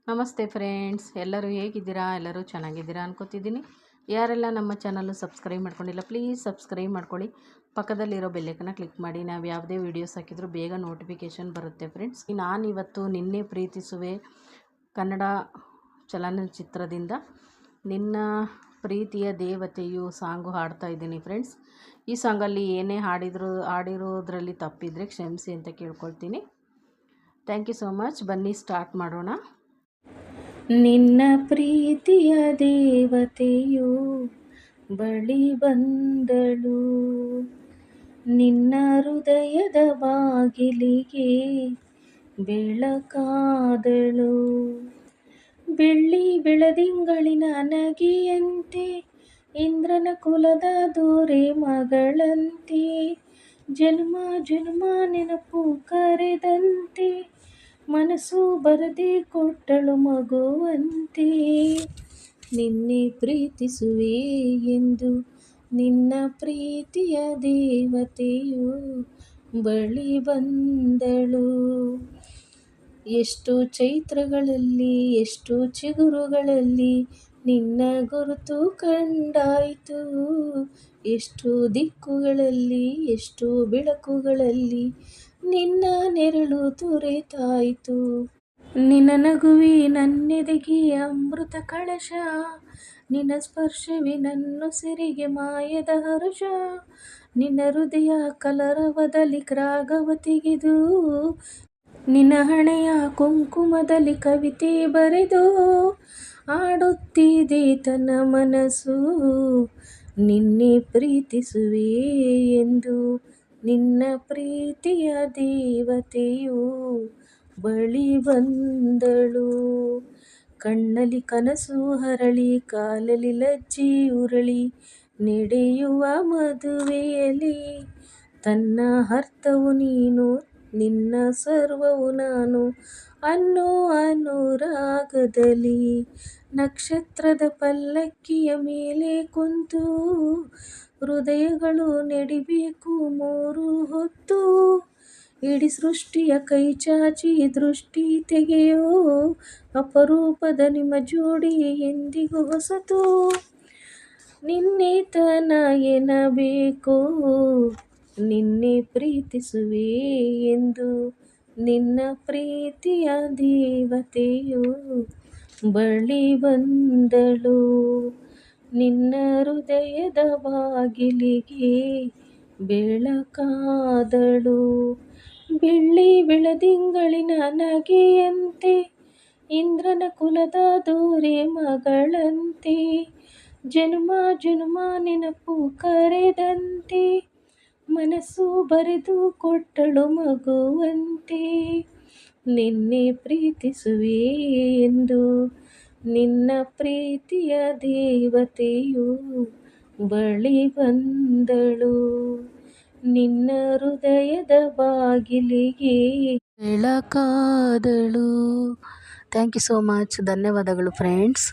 ನಮಸ್ತೆ ಫ್ರೆಂಡ್ಸ್, ಎಲ್ಲರೂ ಹೇಗಿದ್ದೀರಾ? ಎಲ್ಲರೂ ಚೆನ್ನಾಗಿದ್ದೀರಾ ಅನ್ಕೋತಿದ್ದೀನಿ. ಯಾರೆಲ್ಲ ನಮ್ಮ ಚಾನಲ್ಲು ಸಬ್ಸ್ಕ್ರೈಬ್ ಮಾಡ್ಕೊಂಡಿಲ್ಲ ಪ್ಲೀಸ್ ಸಬ್ಸ್ಕ್ರೈಬ್ ಮಾಡ್ಕೊಳ್ಳಿ. ಪಕ್ಕದಲ್ಲಿರೋ ಬೆಲ್ಲೈಕನ್ನ ಕ್ಲಿಕ್ ಮಾಡಿ. ನಾವು ಯಾವುದೇ ವೀಡಿಯೋಸ್ ಹಾಕಿದರೂ ಬೇಗ ನೋಟಿಫಿಕೇಷನ್ ಬರುತ್ತೆ ಫ್ರೆಂಡ್ಸ್. ನಾನಿವತ್ತು ನಿನ್ನೆ ಪ್ರೀತಿಸುವೆ ಕನ್ನಡ ಚಲನಚಿತ್ರದಿಂದ ನಿನ್ನ ಪ್ರೀತಿಯ ದೇವತೆಯು ಸಾಂಗು ಹಾಡ್ತಾ ಇದ್ದೀನಿ ಫ್ರೆಂಡ್ಸ್. ಈ ಸಾಂಗಲ್ಲಿ ಏನೇ ಹಾಡಿರೋದ್ರಲ್ಲಿ ತಪ್ಪಿದರೆ ಕ್ಷಮಿಸಿ ಅಂತ ಕೇಳ್ಕೊಳ್ತೀನಿ. Thank you so much. ಬನ್ನಿ ಸ್ಟಾರ್ಟ್ ಮಾಡೋಣ. ನಿನ್ನ ಪ್ರೀತಿಯ ದೇವತೆಯು ಬಳಿ ಬಂದಳು, ನಿನ್ನ ಹೃದಯದ ಬಾಗಿಲಿಗೆ ಬೆಳಕಾದಳು. ಬೆಳ್ಳಿ ಬೆಳದಿಂಗಳಿನ ನಗೆಯಂತೆ, ಇಂದ್ರನ ಕುಲದ ದೊರೆ ಮಗಳಂತೆ, ಜನ್ಮ ಜನ್ಮ ನೆನಪು ಕರೆದಂತೆ, ಮನಸ್ಸು ಬರದೆ ಕೊಟ್ಟಳು ಮಗುವಂತೆ. ನಿನ್ನೆ ಪ್ರೀತಿಸುವೆ ಎಂದು ನಿನ್ನ ಪ್ರೀತಿಯ ದೇವತೆಯು ಬಳಿ ಬಂದಳು. ಎಷ್ಟು ಚೈತ್ರಗಳಲ್ಲಿ, ಎಷ್ಟು ಚಿಗುರುಗಳಲ್ಲಿ ನಿನ್ನ ಗುರುತು ಕಂಡಾಯಿತು. ಎಷ್ಟು ದಿಕ್ಕುಗಳಲ್ಲಿ, ಎಷ್ಟು ಬೆಳಕುಗಳಲ್ಲಿ ನಿನ್ನ ನೆರಳು ದೊರೆತಾಯಿತು. ನಿನ್ನ ನಗುವಿ ನನ್ನೆದೆಗೆ ಅಮೃತ ಕಳಶ, ನಿನ್ನ ಸ್ಪರ್ಶವೇ ನನ್ನುಸಿರಿಗೆ ಮಾಯದ ಹರುಷ. ನಿನ್ನ ಹೃದಯ ಕಲರವದಲ್ಲಿ ರಾಗವ ತೆಗೆದು, ನಿನ್ನ ಹಣೆಯ ಕುಂಕುಮದಲ್ಲಿ ಕವಿತೆ ಬರೆದು ಆಡುತ್ತಿದೆ ತನ್ನ ಮನಸ್ಸು. ನಿನ್ನೆ ಪ್ರೀತಿಸುವೆ ಎಂದು ನಿನ್ನ ಪ್ರೀತಿಯ ದೇವತೆಯು ಬಳಿ ಬಂದಳು. ಕಣ್ಣಲ್ಲಿ ಕನಸು ಹರಳಿ, ಕಾಲಲ್ಲಿ ಲಜ್ಜೆ ಉರಳಿ, ನಡೆಯುವ ಮದುವೆಯಲ್ಲಿ ತನ್ನ ಅರ್ಥವು ನೀನು, ನಿನ್ನ ಸರ್ವವು ನಾನು ಅನ್ನೋ ಅನುರಾಗದಲ್ಲಿ. ನಕ್ಷತ್ರದ ಪಲ್ಲಕ್ಕಿಯ ಮೇಲೆ ಕುಂತು ಹೃದಯಗಳು ನೆಡಿಬೇಕು ಮೂರು ಹೊತ್ತು. ಇಡೀ ಸೃಷ್ಟಿಯ ಕೈ ಚಾಚಿ ದೃಷ್ಟಿ ತೆಗೆಯೋ ಅಪರೂಪದ ನಿಮ್ಮ ಜೋಡಿ ಎಂದಿಗೂ ಹೊಸತು. ನಿನ್ನೆತನ ಎನ್ನಬೇಕು ನಿನ್ನೆ ಪ್ರೀತಿಸುವೆ ಎಂದು ನಿನ್ನ ಪ್ರೀತಿಯ ದೇವತೆಯು ಬಳಿ ಬಂದಳು. ನಿನ್ನ ಹೃದಯದ ಬಾಗಿಲಿಗೆ ಬೆಳಕಾದಳು. ಬೆಳ್ಳಿ ಬೆಳದಿಂಗಳಿನ ನಗೆಯಂತೆ, ಇಂದ್ರನ ಕುಲದ ದೊರೆ ಮಗಳಂತೆ, ಜನ್ಮ ಜನ್ಮ ನೆನಪು ಕರೆದಂತೆ, ಮನಸ್ಸು ಬರೆದು ಕೊಟ್ಟಳು ಮಗುವಂತೆ. ನಿನ್ನೆ ಪ್ರೀತಿಸುವೆ ಎಂದು ನಿನ್ನ ಪ್ರೀತಿಯ ದೇವತೆಯು ಬಳಿ ಬಂದಳು. ನಿನ್ನ ಹೃದಯದ ಬಾಗಿಲಿಗೆ ಬೆಳಕಾದಳು. Thank you so much. ಧನ್ಯವಾದಗಳು ಫ್ರೆಂಡ್ಸ್.